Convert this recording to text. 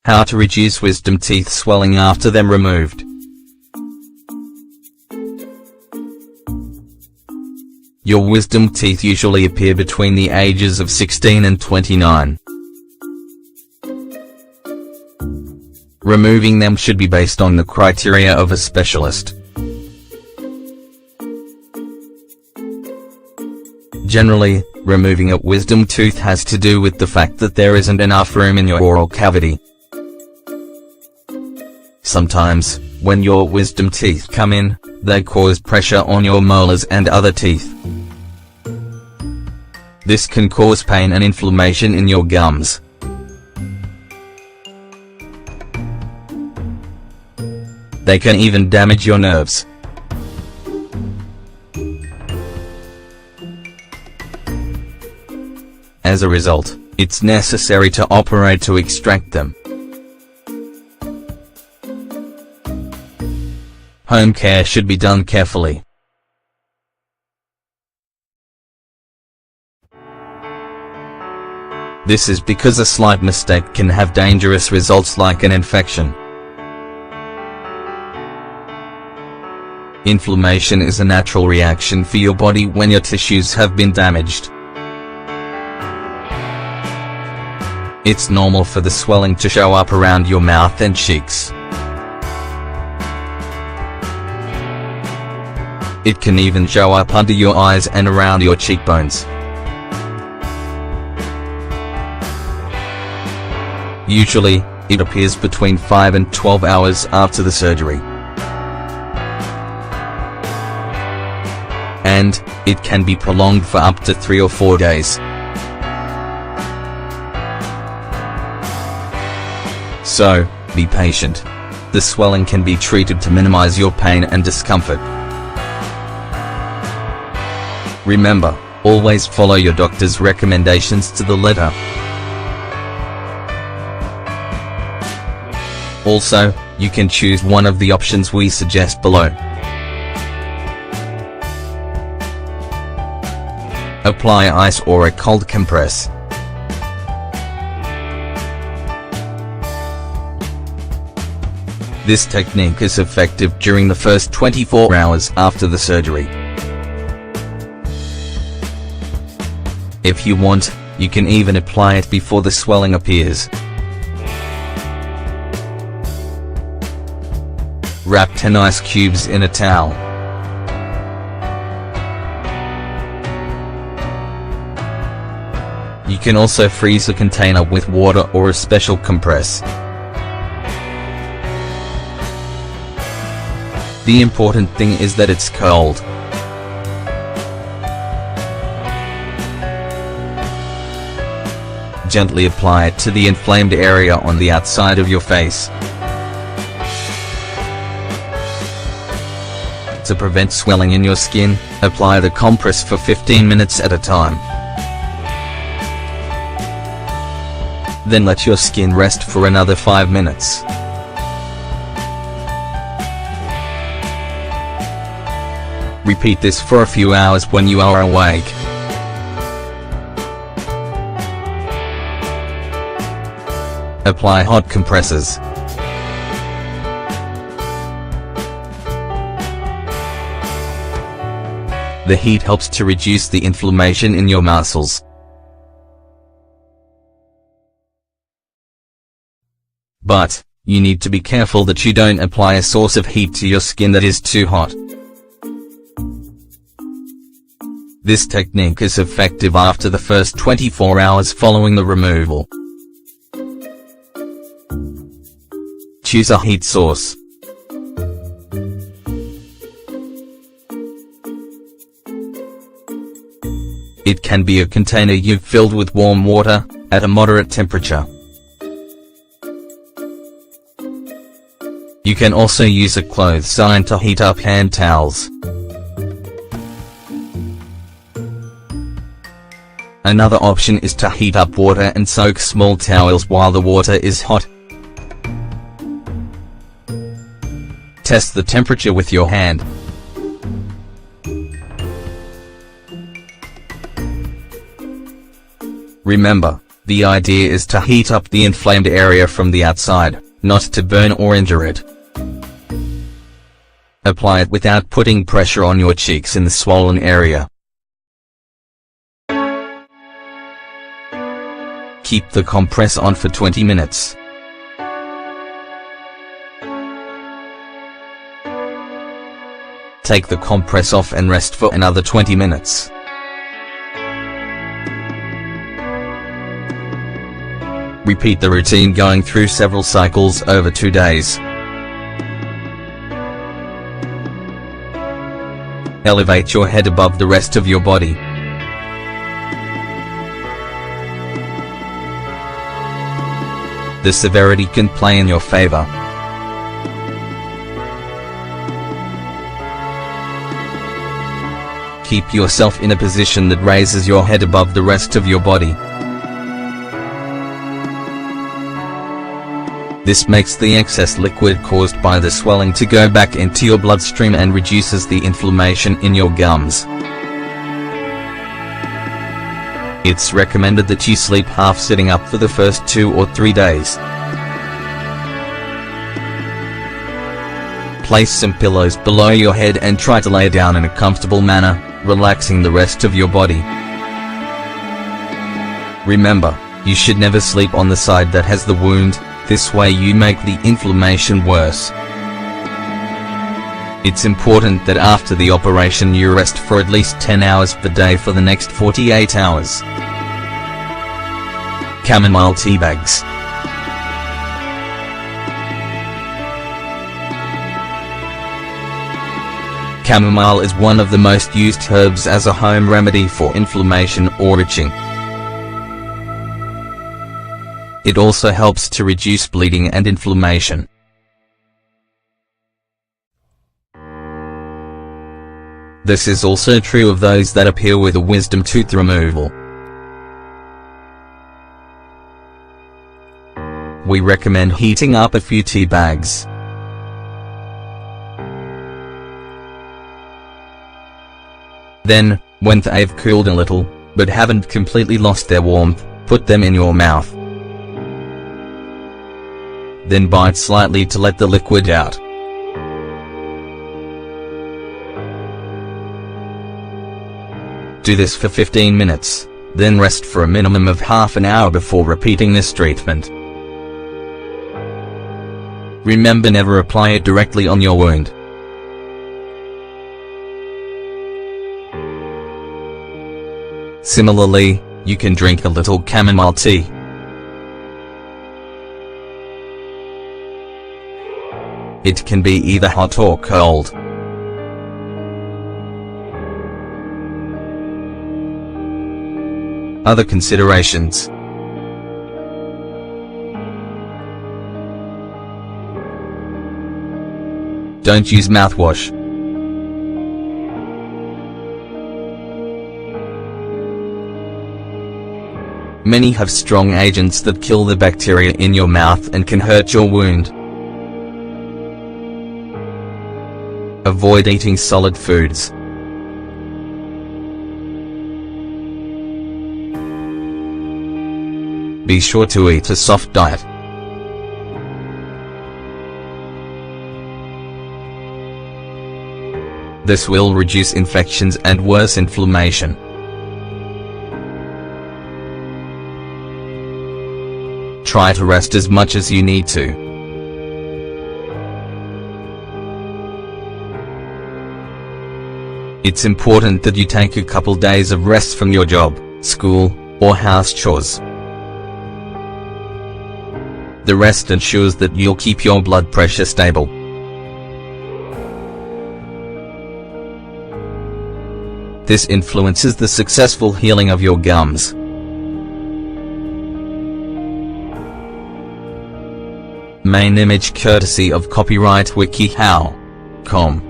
How to reduce wisdom teeth swelling after them removed. Your wisdom teeth usually appear between the ages of 16 and 29. Removing them should be based on the criteria of a specialist. Generally, removing a wisdom tooth has to do with the fact that there isn't enough room in your oral cavity. Sometimes, when your wisdom teeth come in, they cause pressure on your molars and other teeth. This can cause pain and inflammation in your gums. They can even damage your nerves. As a result, it's necessary to operate to extract them. Home care should be done carefully. This is because a slight mistake can have dangerous results like an infection. Inflammation is a natural reaction for your body when your tissues have been damaged. It's normal for the swelling to show up around your mouth and cheeks. It can even show up under your eyes and around your cheekbones. Usually, it appears between 5 and 12 hours after the surgery. And, it can be prolonged for up to 3 or 4 days. So, be patient. The swelling can be treated to minimize your pain and discomfort. Remember, always follow your doctor's recommendations to the letter. Also, you can choose one of the options we suggest below. Apply ice or a cold compress. This technique is effective during the first 24 hours after the surgery. If you want, you can even apply it before the swelling appears. Wrap 10 ice cubes in a towel. You can also freeze a container with water or a special compress. The important thing is that it's cold. Gently apply it to the inflamed area on the outside of your face. To prevent swelling in your skin, apply the compress for 15 minutes at a time. Then let your skin rest for another 5 minutes. Repeat this for a few hours when you are awake. Apply hot compresses. The heat helps to reduce the inflammation in your muscles. But, you need to be careful that you don't apply a source of heat to your skin that is too hot. This technique is effective after the first 24 hours following the removal. Choose a heat source. It can be a container you've filled with warm water, at a moderate temperature. You can also use a clothes iron to heat up hand towels. Another option is to heat up water and soak small towels while the water is hot. Test the temperature with your hand. Remember, The idea is to heat up the inflamed area from the outside, not to burn or injure it. Apply it without putting pressure on your cheeks in the swollen area. Keep the compress on for 20 minutes. Take the compress off and rest for another 20 minutes. Repeat the routine, going through several cycles over 2 days. Elevate your head above the rest of your body. The severity can play in your favor. Keep yourself in a position that raises your head above the rest of your body. This makes the excess liquid caused by the swelling to go back into your bloodstream and reduces the inflammation in your gums. It's recommended that you sleep half sitting up for the first 2 or 3 days. Place some pillows below your head and try to lay down in a comfortable manner, relaxing the rest of your body. Remember, you should never sleep on the side that has the wound. This way you make the inflammation worse. It's important that after the operation you rest for at least 10 hours per day for the next 48 hours. Chamomile tea bags. Chamomile is one of the most used herbs as a home remedy for inflammation or itching. It also helps to reduce bleeding and inflammation. This is also true of those that appear with a wisdom tooth removal. We recommend heating up a few tea bags. Then, when they've cooled a little, but haven't completely lost their warmth, put them in your mouth. Then bite slightly to let the liquid out. Do this for 15 minutes, then rest for a minimum of half an hour before repeating this treatment. Remember, never apply it directly on your wound. Similarly, you can drink a little chamomile tea. It can be either hot or cold. Other considerations. Don't use mouthwash. Many have strong agents that kill the bacteria in your mouth and can hurt your wound. Avoid eating solid foods. Be sure to eat a soft diet. This will reduce infections and worse inflammation. Try to rest as much as you need to. It's important that you take a couple days of rest from your job, school, or house chores. The rest ensures that you'll keep your blood pressure stable. This influences the successful healing of your gums. Main image courtesy of copyright WikiHow.com.